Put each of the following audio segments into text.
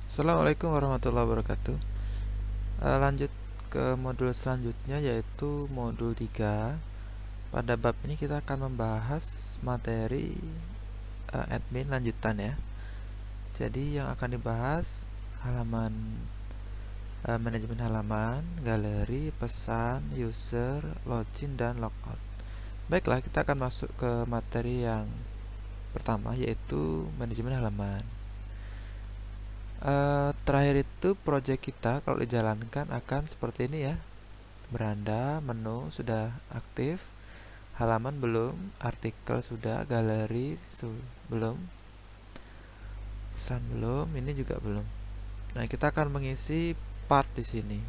Assalamualaikum warahmatullahi wabarakatuh. Lanjut ke modul selanjutnya yaitu modul 3. Pada bab ini kita akan membahas materi admin lanjutan ya. Jadi yang akan dibahas halaman manajemen halaman, galeri, pesan, user, login dan logout. Baiklah, kita akan masuk ke materi yang pertama yaitu manajemen halaman. Terakhir itu project kita kalau dijalankan akan seperti ini ya. Beranda, menu sudah aktif, halaman belum, artikel sudah, galeri belum, pesan belum, ini juga belum. Nah, kita akan mengisi part di sini.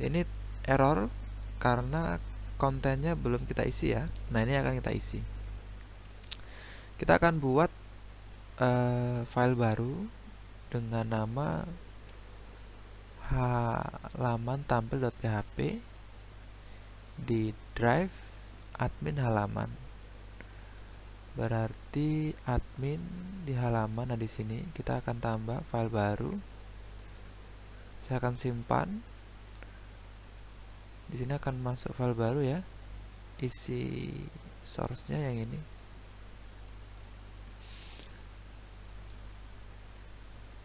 Ini error karena kontennya belum kita isi ya. Nah, ini akan kita isi. Kita akan buat file baru dengan nama halaman tampil.php di drive admin halaman. Berarti admin di halaman. Nah, di sini kita akan tambah file baru. Saya akan simpan. Di sini akan masuk file baru ya. Isi source-nya yang ini.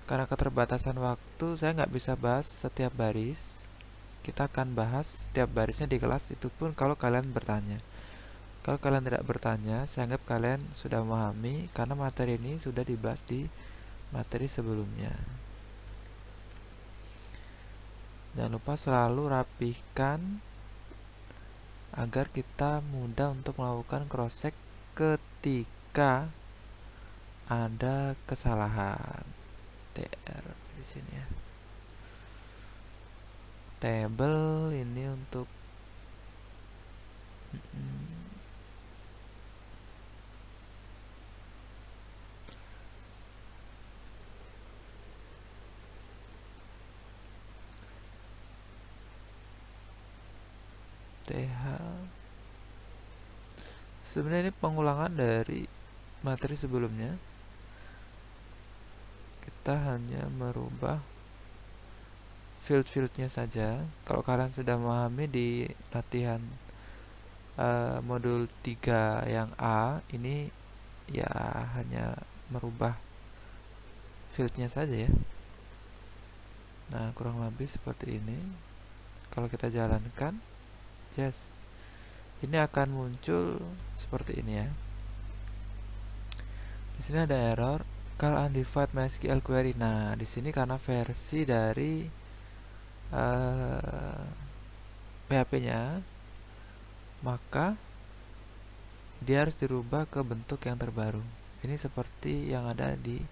Karena keterbatasan waktu, saya nggak bisa bahas setiap baris. Kita akan bahas setiap barisnya di kelas, itu pun kalau kalian bertanya. Kalau kalian tidak bertanya, saya anggap kalian sudah memahami karena materi ini sudah dibahas di materi sebelumnya. Jangan lupa selalu rapihkan agar kita mudah untuk melakukan cross check ketika ada kesalahan. TR di sini ya. Table ini untuk TH. Sebenarnya ini pengulangan dari materi sebelumnya. Kita hanya merubah field-fieldnya saja. Kalau kalian sudah memahami di latihan modul 3 yang A, ini ya hanya merubah fieldnya saja ya. Nah, kurang lebih seperti ini. Kalau kita jalankan, yes, ini akan muncul seperti ini ya. Di sini ada error call undefined MySQL query. Nah, di sini karena versi dari PHP-nya, maka dia harus dirubah ke bentuk yang terbaru. Ini seperti yang ada di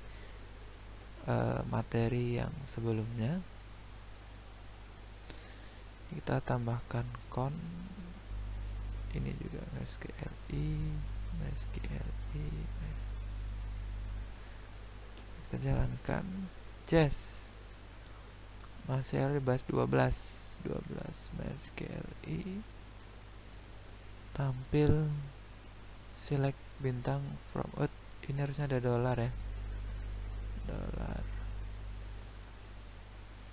materi yang sebelumnya. Kita tambahkan con ini juga MySQLi. Kita jalankan. Yes, masih harus dibahas 12 MySQLi. Tampil select bintang from out. Ini harusnya ada dolar ya. Dolar.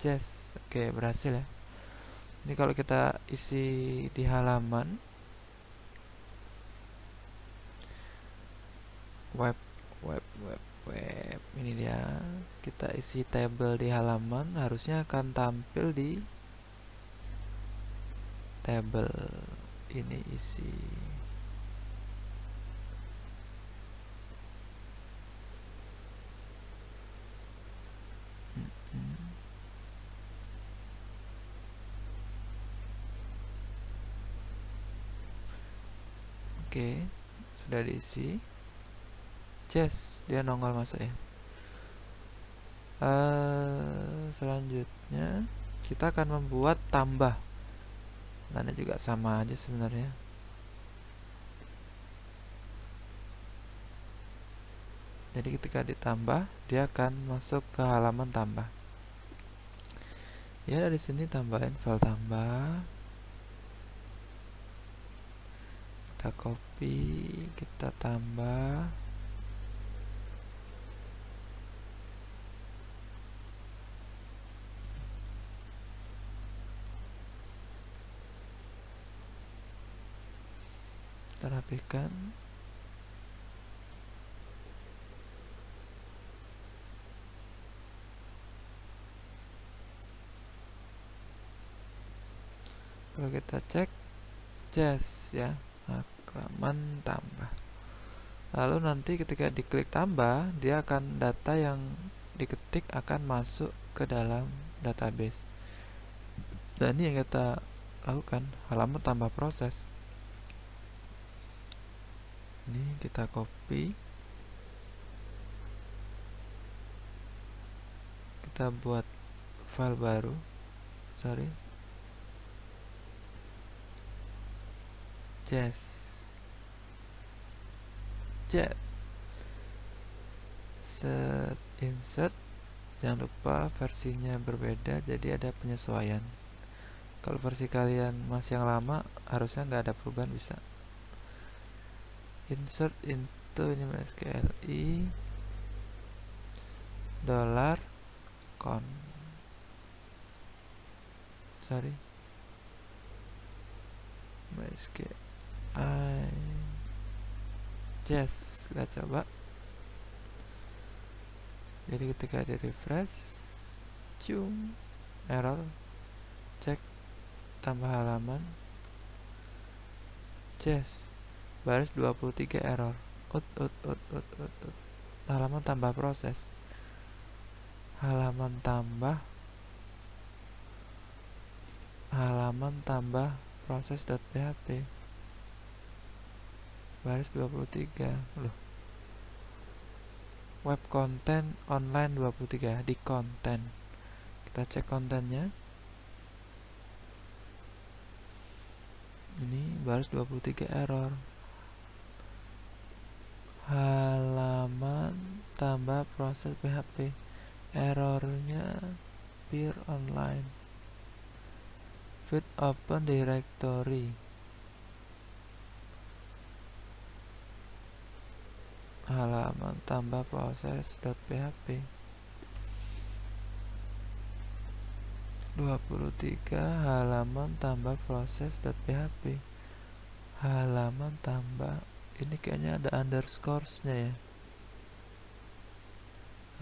Yes, oke, berhasil ya. Ini kalau kita isi di halaman web ini dia, kita isi table di halaman, harusnya akan tampil di table ini isi. Oke, sudah diisi. Yes, dia nongol masuk ya. Selanjutnya kita akan membuat tambah. Nah, ini juga sama aja sebenarnya. Jadi ketika ditambah, dia akan masuk ke halaman tambah. Ya, dari sini tambahin file tambah. Kita copy, kita tambah. kita rapikan. Kalau kita cek Jazz ya, halaman tambah. Lalu nanti ketika diklik tambah, dia akan data yang diketik akan masuk ke dalam database. Dan ini yang kita lakukan, halaman tambah proses. Ini kita copy, kita buat file baru, Jazz, set insert. Jangan lupa versinya berbeda, jadi ada penyesuaian. Kalau versi kalian masih yang lama, harusnya nggak ada perubahan, bisa insert into ini MySQLi dollar con MySQLi Jazz. Kita coba. Jadi ketika di refresh, error, cek tambah halaman Jazz baris 23 error. Halaman tambah proses, halaman tambah proses.php baris 23. Loh, web content online 23 di konten. Kita cek kontennya. Ini baris 23 error. Halaman tambah proses PHP, errornya peer online, fit open directory. Halaman tambah proses.php 23, halaman tambah proses.php, halaman tambah. Ini kayaknya ada underscoresnya ya,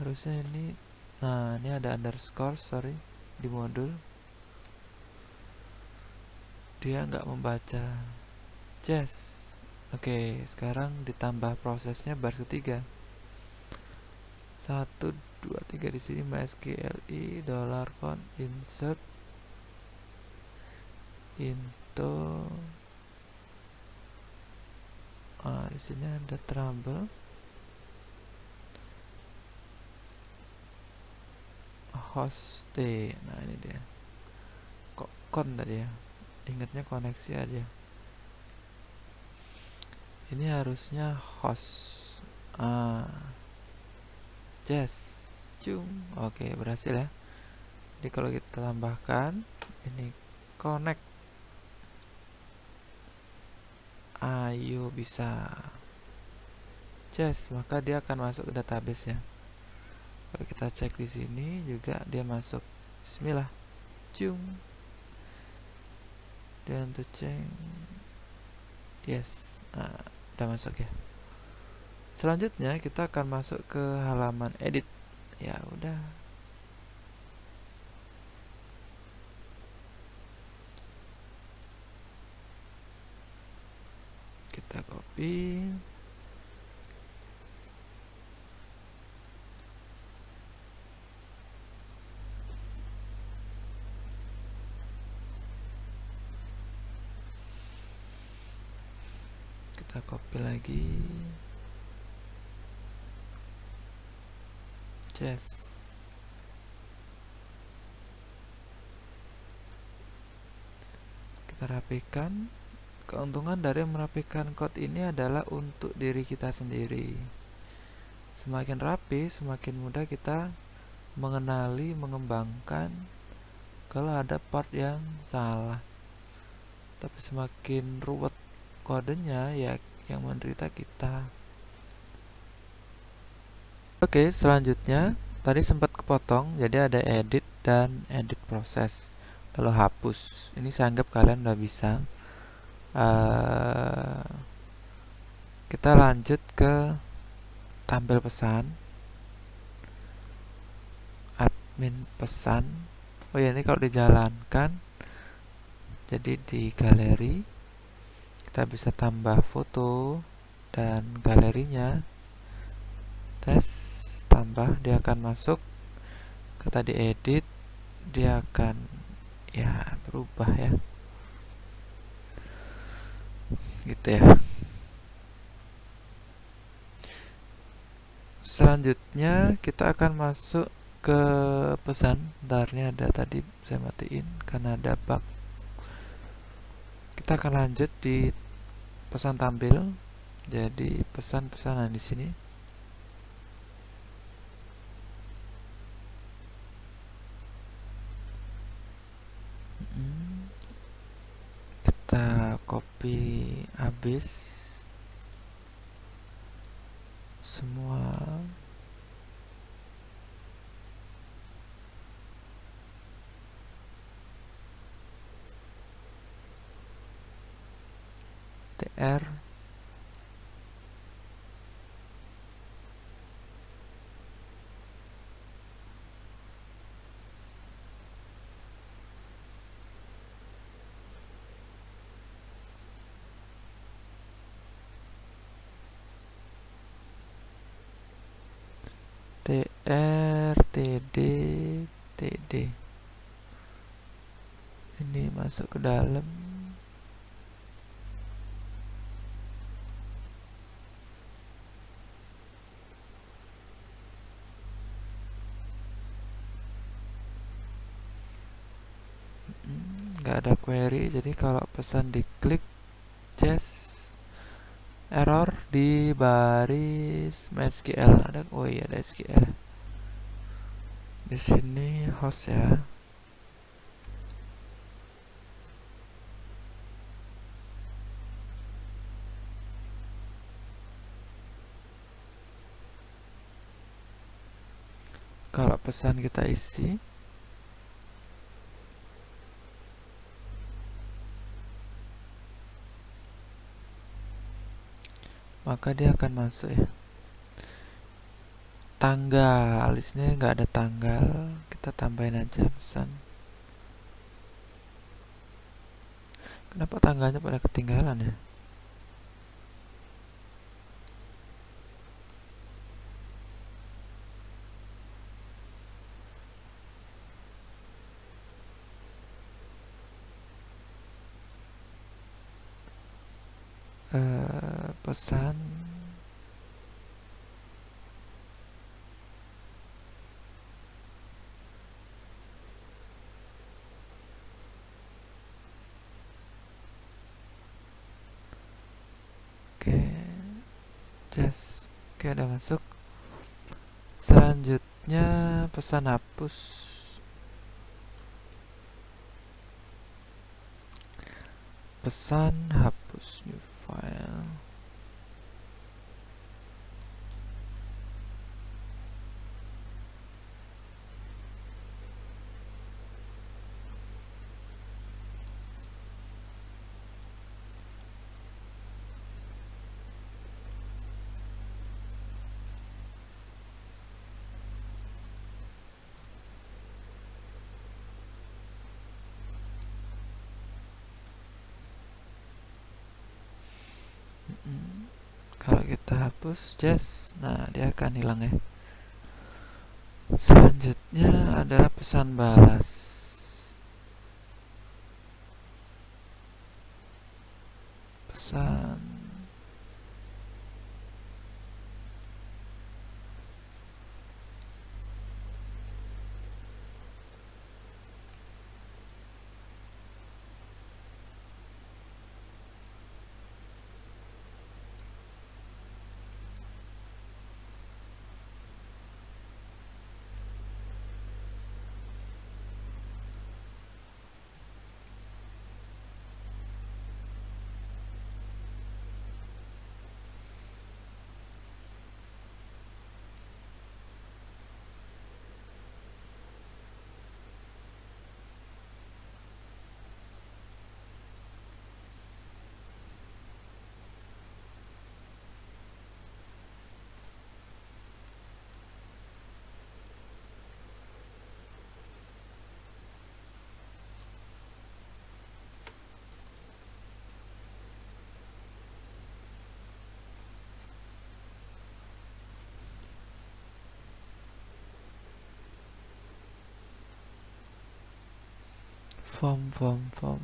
harusnya ini. Nah, ini ada underscores, di modul. Dia nggak membaca Jazz. Oke, sekarang ditambah prosesnya baris ketiga. 1, 2, 3 di sini MySQLi $con insert into. Di sini ada trouble host. Nah, ini dia. Kok con tadi ya? Ingatnya koneksi aja. Ini harusnya host. Jazz. Oke, berhasil ya. Jadi kalau kita tambahkan ini connect, ayo bisa Jazz, maka dia akan masuk ke database ya. Kalau kita cek di sini juga dia masuk. Bismillah. Dan to change. Yes. Nah, udah masuk ya. Selanjutnya kita akan masuk ke halaman edit. Ya udah. Kita copy. Kita copy lagi. Jazz. Kita rapikan. Keuntungan dari merapikan code ini adalah untuk diri kita sendiri. Semakin rapi, semakin mudah kita mengenali, mengembangkan kalau ada part yang salah. Tapi semakin ruwet kodenya, ya yang menderita kita. Oke, selanjutnya tadi sempat kepotong, jadi ada edit dan edit proses. Lalu hapus. Ini saya anggap kalian udah bisa. Kita lanjut ke tampil pesan, admin pesan. Oh ya, ini kalau dijalankan, jadi di galeri kita bisa tambah foto dan galerinya. Tes, tambah, dia akan masuk ke tadi edit, dia akan ya berubah ya, gitu ya. Selanjutnya kita akan masuk ke pesan. Bentarnya ada tadi saya matiin karena ada bug. Kita akan lanjut di pesan tampil. Jadi pesan-pesanan di sini. Kita copy habis semua. TR TR TD TD ini masuk ke dalam. Nggak ada query, jadi kalau pesan diklik just error di baris MySQL. Ada, oh iya ada SQL di sini host ya. Kalau pesan kita isi, maka dia akan masuk ya. Tanggal, di sini nggak ada tanggal, kita tambahin aja pesan. Kenapa tanggalnya pada ketinggalan ya? Pesan oke, just oke, udah masuk. Selanjutnya pesan hapus. Pesan hapus new file. Kalau kita hapus just, nah dia akan hilang ya. Selanjutnya adalah pesan balas. Pesan form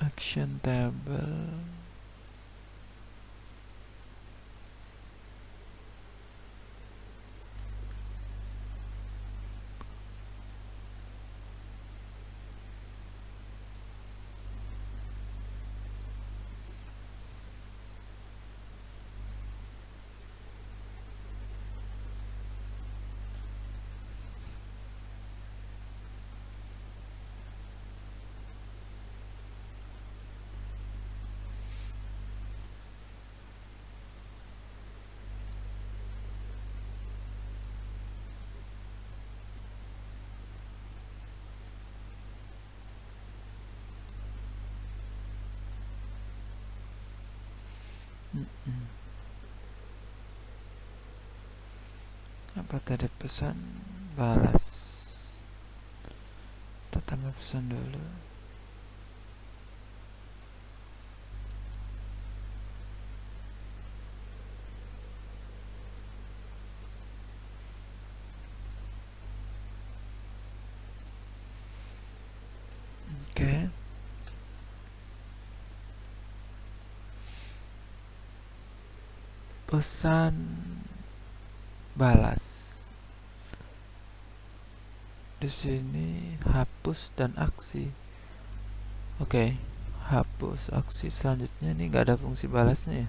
action table. Apa tadi pesan balas? Kita tambah pesan dulu. Oke. Pesan balas. Di sini hapus dan aksi. Oke, hapus aksi selanjutnya. Ini nggak ada fungsi balasnya ya.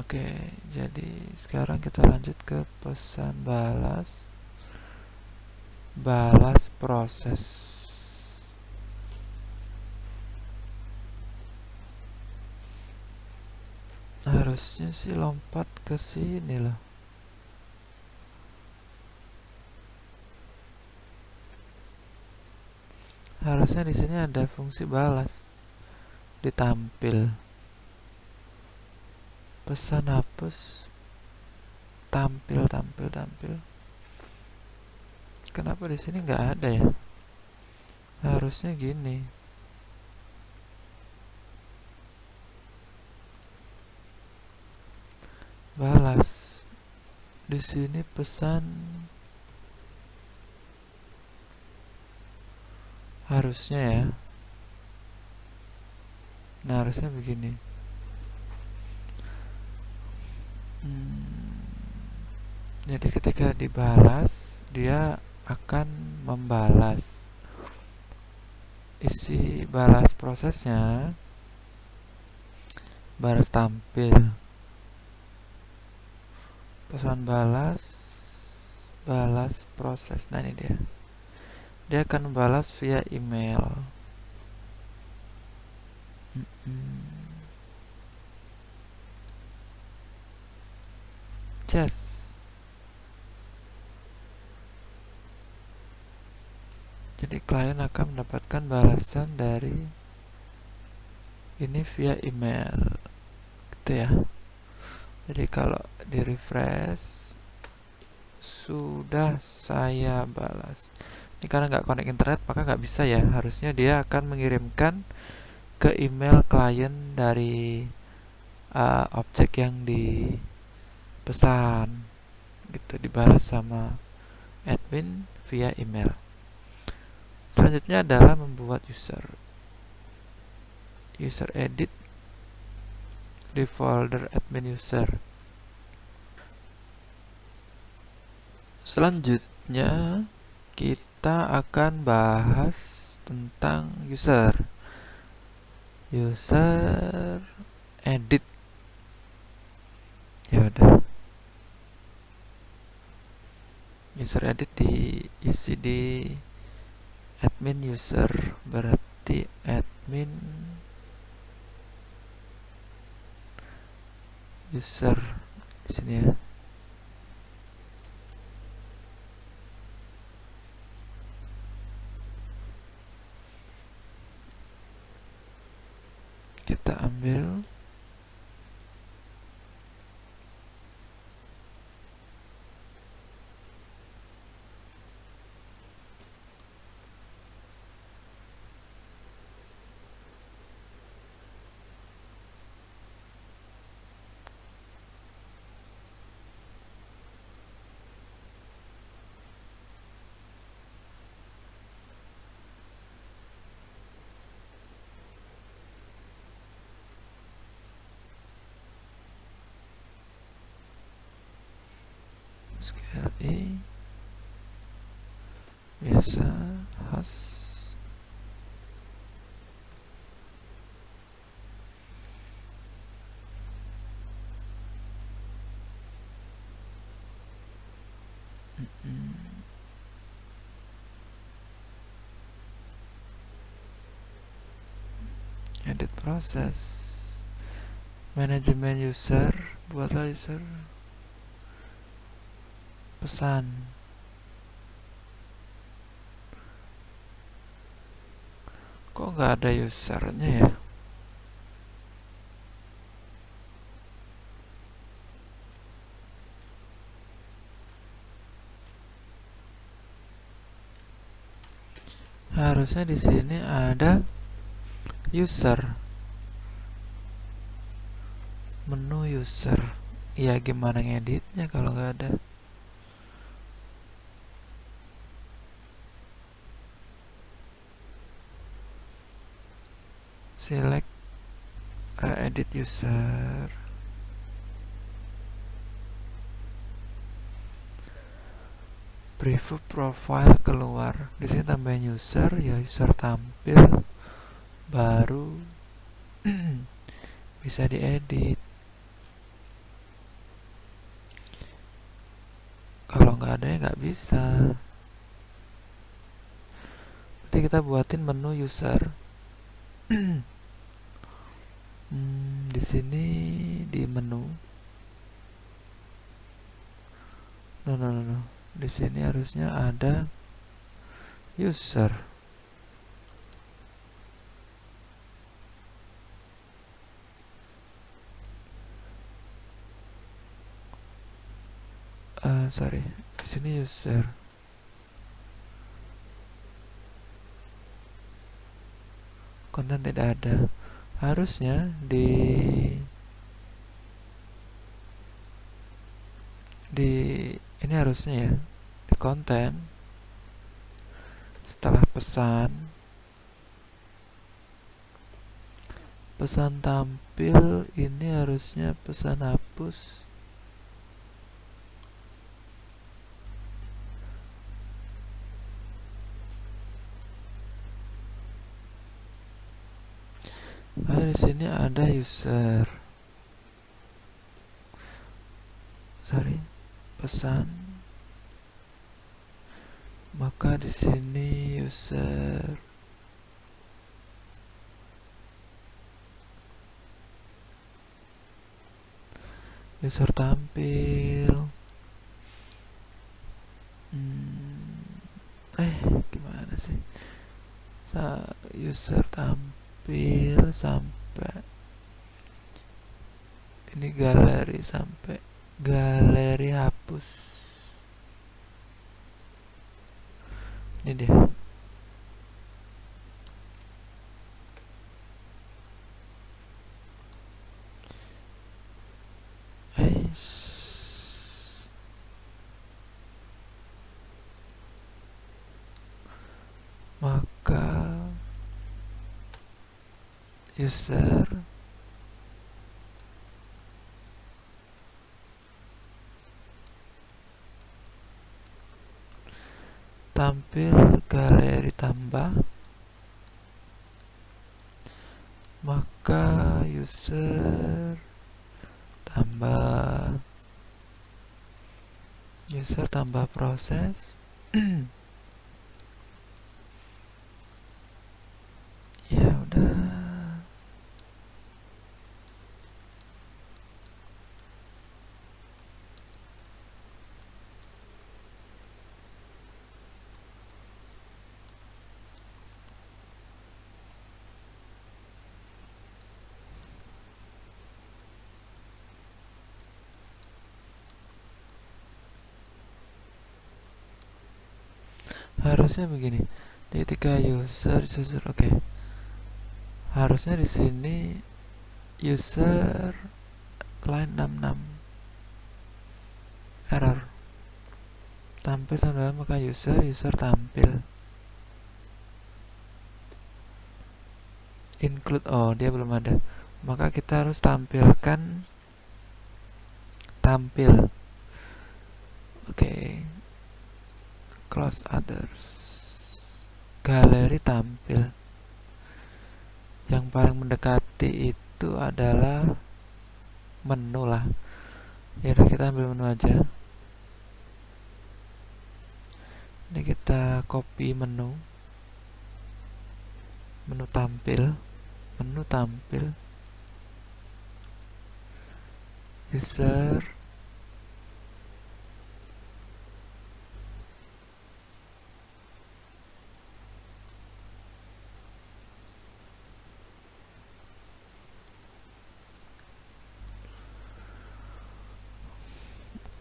Oke, jadi sekarang kita lanjut ke pesan balas. Balas proses. Harusnya sih lompat ke sini loh. Harusnya di sini ada fungsi balas ditampil. Pesan hapus tampil. Kenapa di sini nggak ada ya? Harusnya gini. Balas. Di sini pesan harusnya ya. Nah, harusnya begini. Jadi ketika dibalas, dia akan membalas. Isi balas prosesnya balas tampil. Pesan balas proses. Nah, ini dia akan membalas via email. Just. Jadi klien akan mendapatkan balasan dari ini via email, gitu ya. Jadi kalau di refresh, sudah saya balas. Ini karena nggak connect internet maka nggak bisa ya. Harusnya dia akan mengirimkan ke email klien dari objek yang dipesan, gitu, dibalas sama admin via email. Selanjutnya adalah membuat user edit di folder admin user. Selanjutnya kita akan bahas tentang user edit. Ya udah, user edit diisi di admin user, berarti admin user di sini ya. Kita ambil CLI biasa host edit proses manajemen user, buatlah user pesan. Kok nggak ada usernya ya? Harusnya di sini ada user, menu user. Ya gimana ngeditnya kalau nggak ada? Select edit user. Preview profile keluar. Di sini tambahin user, ya user tampil baru bisa diedit. Kalau nggak ada ya nggak bisa. Nanti kita buatin menu user. Di sini di menu. No. Di sini harusnya ada user. Sorry, di sini user. Konten tidak ada. Harusnya ini harusnya ya di konten setelah pesan tampil ini harusnya pesan hapus. Di sini ada user. Sorry, pesan. Maka di sini user tampil. Gimana sih? User tampil sampai ini galeri, sampai galeri hapus. Ini dia. Maka user tampil galeri tambah, maka user tambah proses. Ya udah. Harusnya begini. Ketika user oke. Harusnya di sini user line 66 error. Tampil sama maka user tampil. Include, dia belum ada. Maka kita harus tampilkan tampil. Oke, close others. Galeri tampil. Yang paling mendekati itu adalah menu lah. Ya udah, kita ambil menu aja. Ini kita copy menu tampil, user,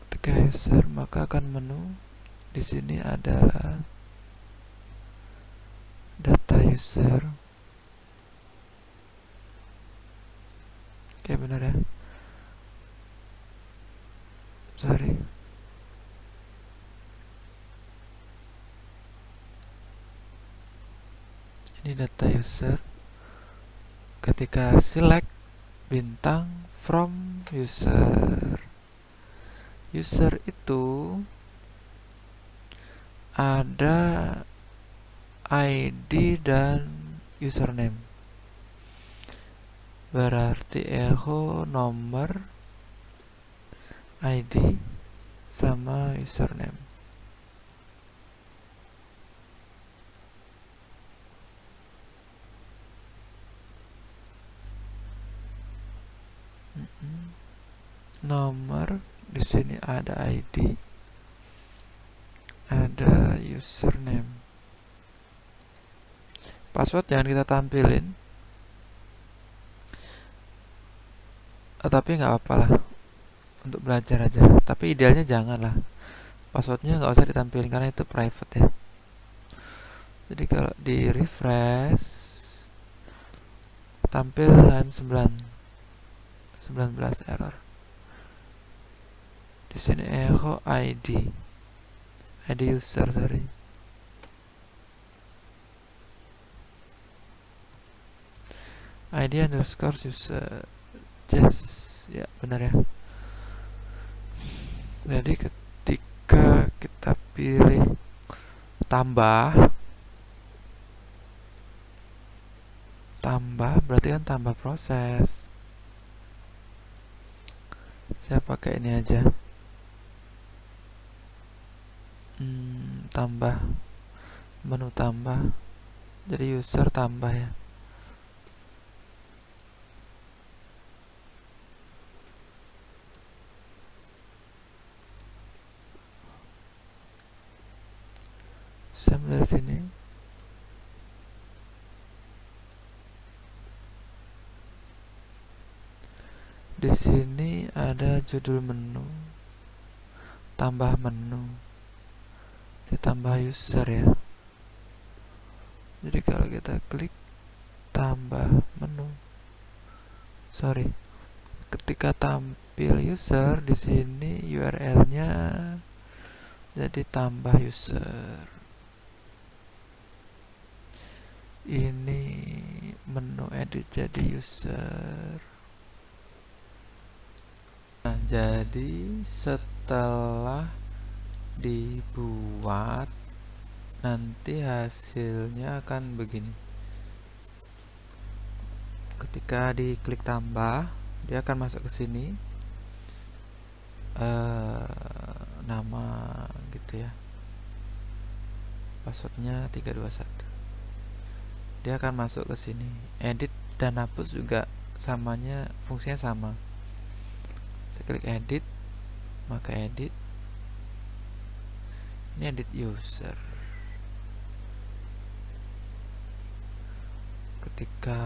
ketika user maka akan menu. Di sini adalah data user. Oke, benar ya. Sorry. Ini data user. Ketika select bintang from user. User itu ada ID dan username. Berarti echo nomor, ID sama username. Nomor, di sini ada ID, ada username. Password jangan kita tampilin, tapi nggak apa-apa lah, untuk belajar aja. Tapi idealnya jangan lah, passwordnya nggak usah ditampilin karena itu private ya. Jadi kalau di refresh tampil line 19 error. Di sini echo ID user, sorry. ID underscore user. Yes, ya benar ya. Jadi ketika kita pilih tambah berarti kan tambah proses. Saya pakai ini aja. Tambah, menu tambah, jadi user tambah ya. Saya dari sini. Di sini ada judul menu, tambah menu, ditambah user ya. Jadi kalau kita klik tambah menu, sorry, ketika tampil user di sini URL-nya jadi tambah user. Ini menu edit jadi user. Nah, jadi setelah dibuat nanti hasilnya akan begini. Ketika diklik tambah, dia akan masuk ke sini, nama gitu ya, passwordnya 321. Dia akan masuk ke sini. Edit dan hapus juga samanya, fungsinya sama. Saya klik edit, maka edit. Ini edit user. Ketika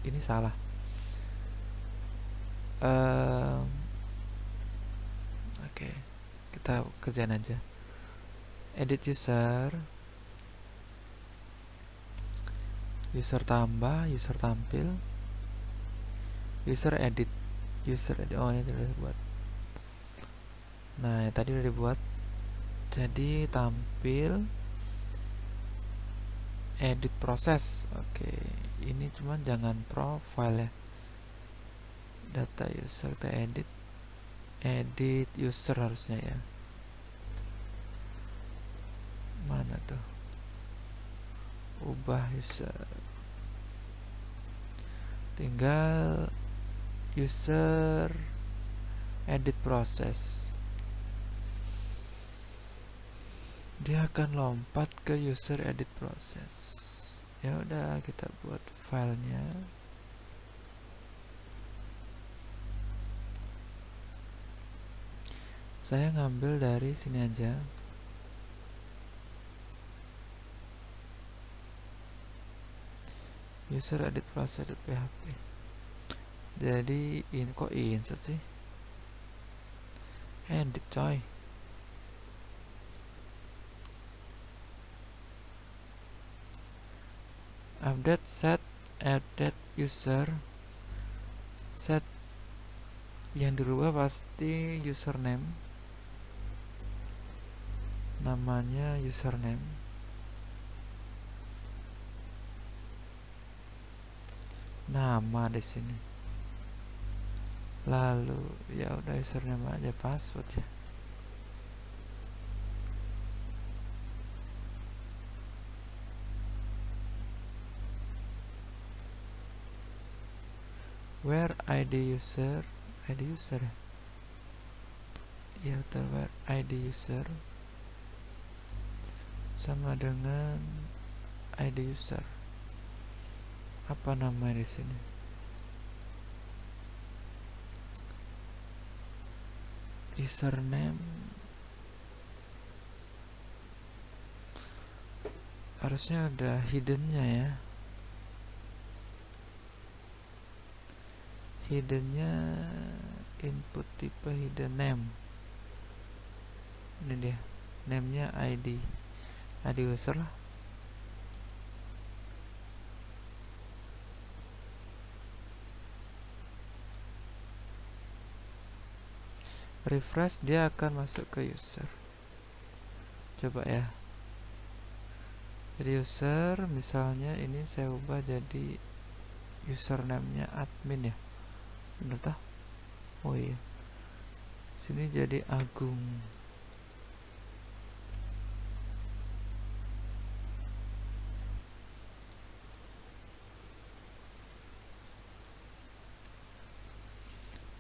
ini salah. Oke, kita kerjain aja. Edit user, user tambah, user tampil, user edit. Oh, ini sudah dibuat. Nah, yang tadi udah dibuat. Jadi tampil, edit proses. Oke, ini cuman jangan profile ya. Data user kita edit. edit user harusnya ya. Mana tuh? Ubah user. Tinggal user edit proses. Dia akan lompat ke user edit proses. Ya udah, kita buat filenya. Saya ngambil dari sini aja. User edit process.php. Jadi ini kok insert sih? Edit coy. Update set edit user. Set yang dirubah pasti username. Namanya username. Nama di sini. Lalu ya udah username aja, password ya. Where ID user ya, where ID user sama dengan ID user. Apa nama di sini? Username harusnya ada hiddennya ya. Hiddennya input tipe hidden name. Ini dia, namenya ID user lah. Refresh, dia akan masuk ke user. Coba ya. Jadi user, misalnya ini saya ubah jadi username-nya admin ya. Bener tah? Oh iya. Sini jadi Agung.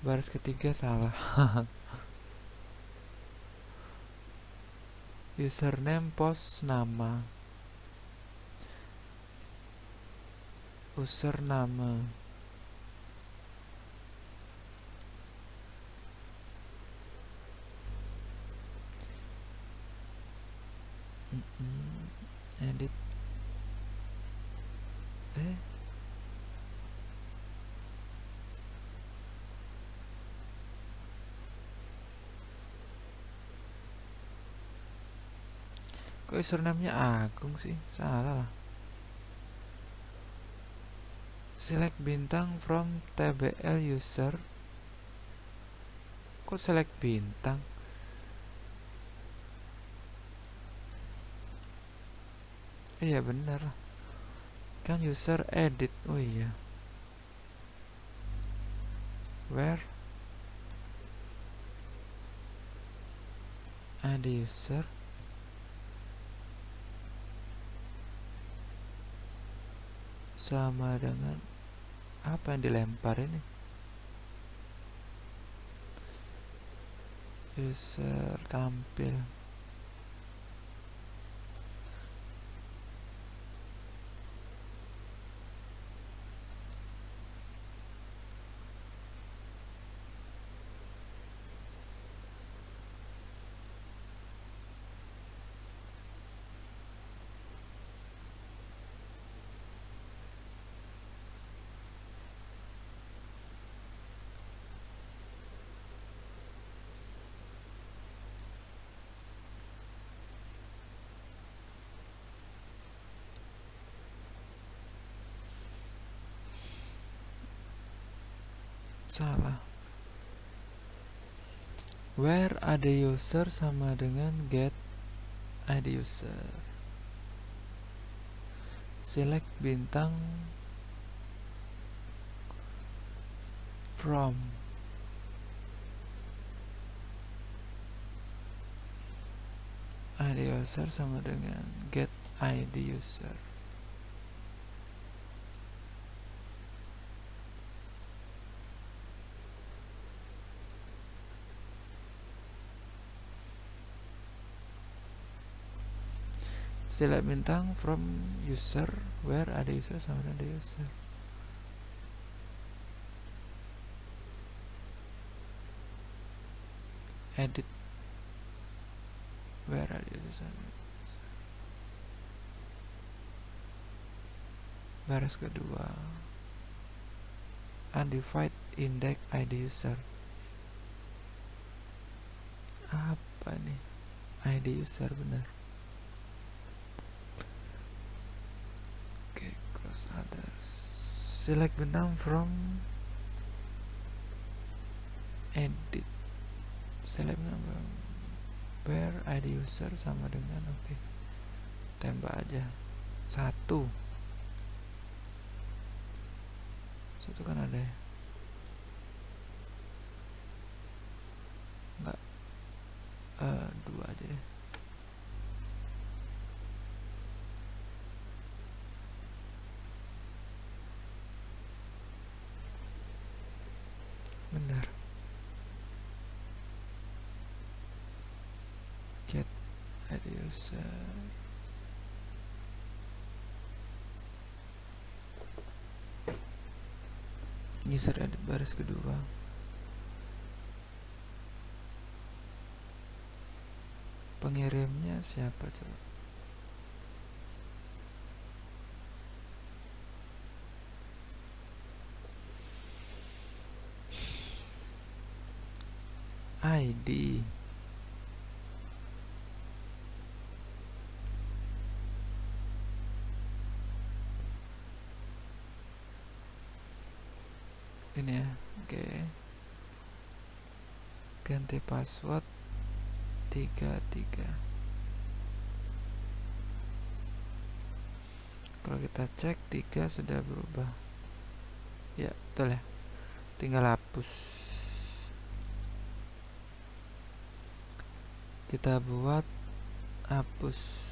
Baris ketiga salah. Username post nama. User nama. Edit. Kok username-nya Agung sih? Salah lah. Select bintang from tbl user. Kok select bintang? Iya bener, kan user edit. Oh iya, where ada user sama dengan apa yang dilempar ini? User tampil. Salah. Where ada user sama dengan get ID user. Select bintang from ID user sama dengan get ID user. Select bintang from user where ID user sama dengan ID user. Edit where ID user sama dengan baris kedua, undefined index ID user. Apa nih? ID user benar. Oke, close others. Select bintang from edit. Select bintang from where ID user sama dengan tembak aja satu kan ada ya? Enggak, dua aja deh. Benar. Get ID user. User edit baris kedua. Pengirimnya siapa coba? ID. Ini ya, oke. Ganti password 33. Kalau kita cek 3 sudah berubah. Ya, betul ya. Tinggal hapus. Kita buat hapus.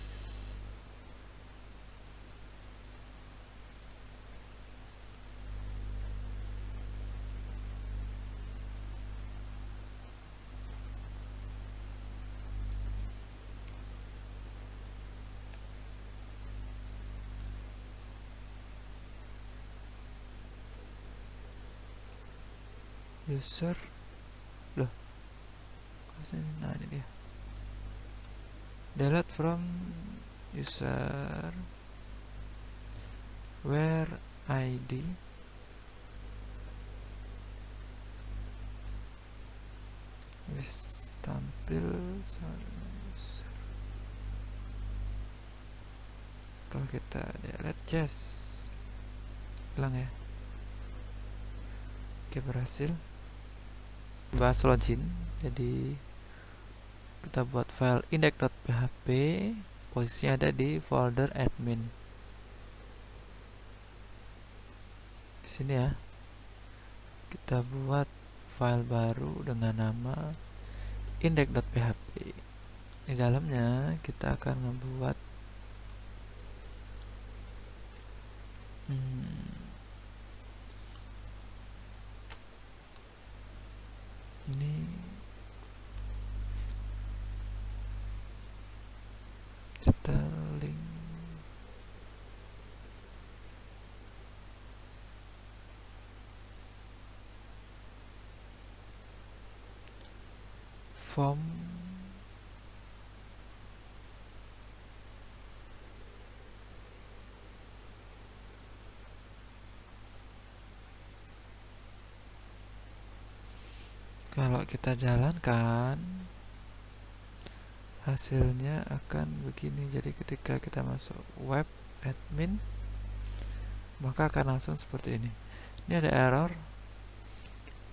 User loh, nah ini dia, delete from user where ID wis tampil user. Kalau kita delete yes, hilang ya. Oke, berhasil. Bahas login, jadi kita buat file index.php, posisinya ada di folder admin di sini ya. Kita buat file baru dengan nama index.php. Di dalamnya kita akan membuat ini sterling form kalau kita jalankan hasilnya akan begini. Jadi ketika kita masuk web admin maka akan langsung seperti ini. Ini ada error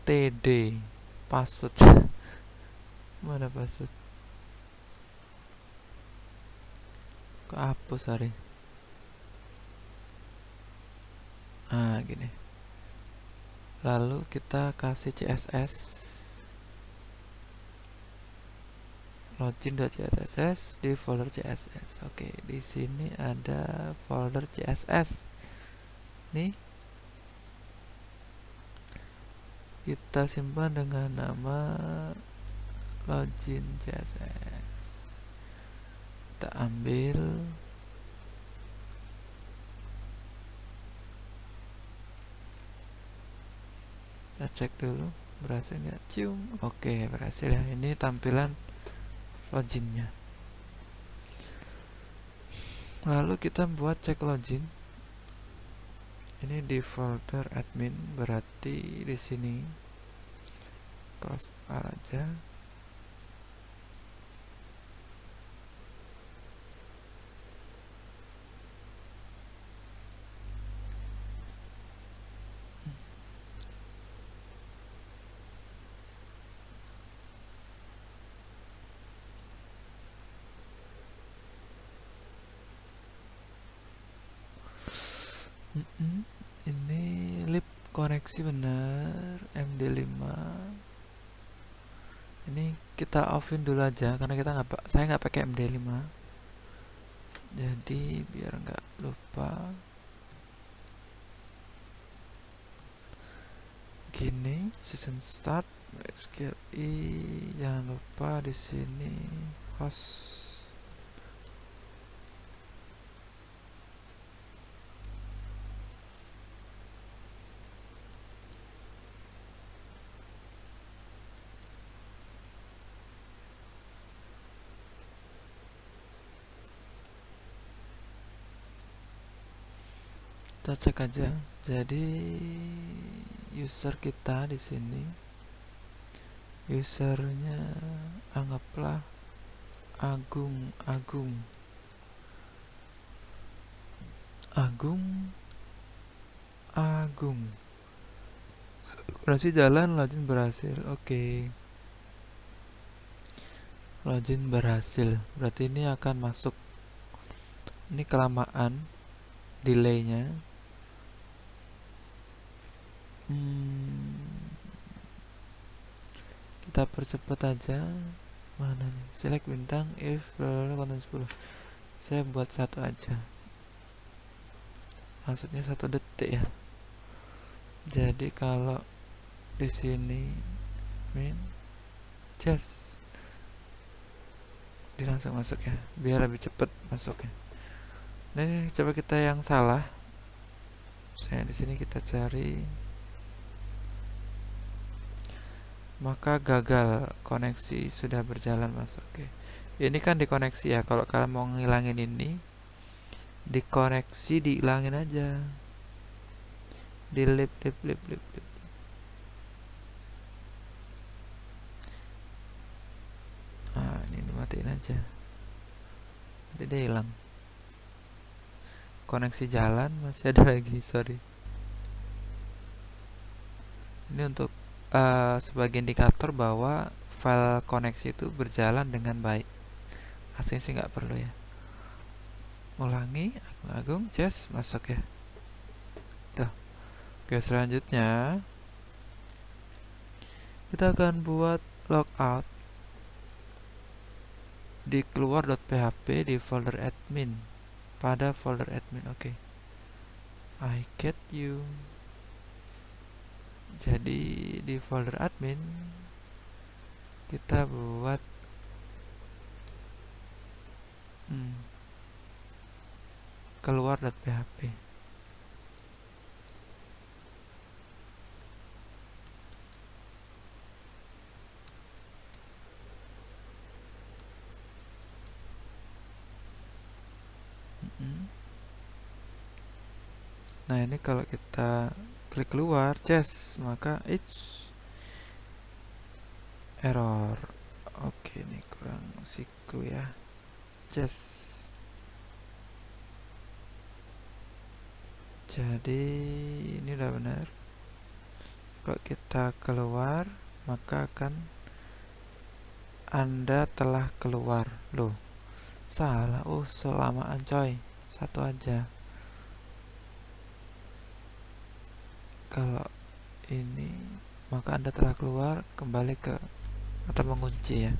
td password. Mana password? Kehapus hari. Gini. Lalu kita kasih CSS. login.css di folder CSS. Oke, di sini ada folder CSS. Nih, kita simpan dengan nama login CSS. Kita ambil, kita cek dulu berhasil nggak. Cium. Oke, berhasil ya. Ini tampilan loginnya. Lalu kita buat cek login. Ini di folder admin, berarti di sini close R aja. Ini lib koneksi benar, MD5. Ini kita offin dulu aja karena saya nggak pakai MD5. Jadi biar nggak lupa, gini season start SQLi, jangan lupa di sini host. Kita cek aja. Jadi user kita di sini, usernya anggaplah Agung. Berhasil jalan, login berhasil. Oke. Login berhasil. Berarti ini akan masuk. Ini kelamaan delaynya. Kita percepat aja. Mana nih? Select bintang if konten 10. Saya buat 1 aja. Maksudnya 1 detik ya. Jadi kalau di sini min just dia langsung masuk ya, biar lebih cepat masuknya. Nah, ini coba kita yang salah. Saya di sini kita cari, maka gagal koneksi sudah berjalan masuk. Oke. Ini kan dikoneksi ya. Kalau kalian mau ngilangin ini, dikoneksi dihilangin aja. Di lip. Ah, ini dimatiin aja. Nanti dia hilang. Koneksi jalan masih ada lagi, sorry. Ini untuk sebagai indikator bahwa file koneksi itu berjalan dengan baik. Aslinya sih nggak perlu ya. Ulangi, Agung just masuk ya. Tuh. Oke, selanjutnya kita akan buat logout di keluar.php di folder admin, pada folder admin. Oke. I get you. Jadi di folder admin kita buat keluar.php. Nah, ini kalau kita klik keluar just, maka it's error. Oke, ini kurang siku ya. Just. Jadi ini udah benar. Kalau kita keluar, maka akan Anda telah keluar. Loh, salah. Oh, selamaan coy. 1 aja. Kalau ini, maka Anda telah keluar, kembali ke atau mengunci ya.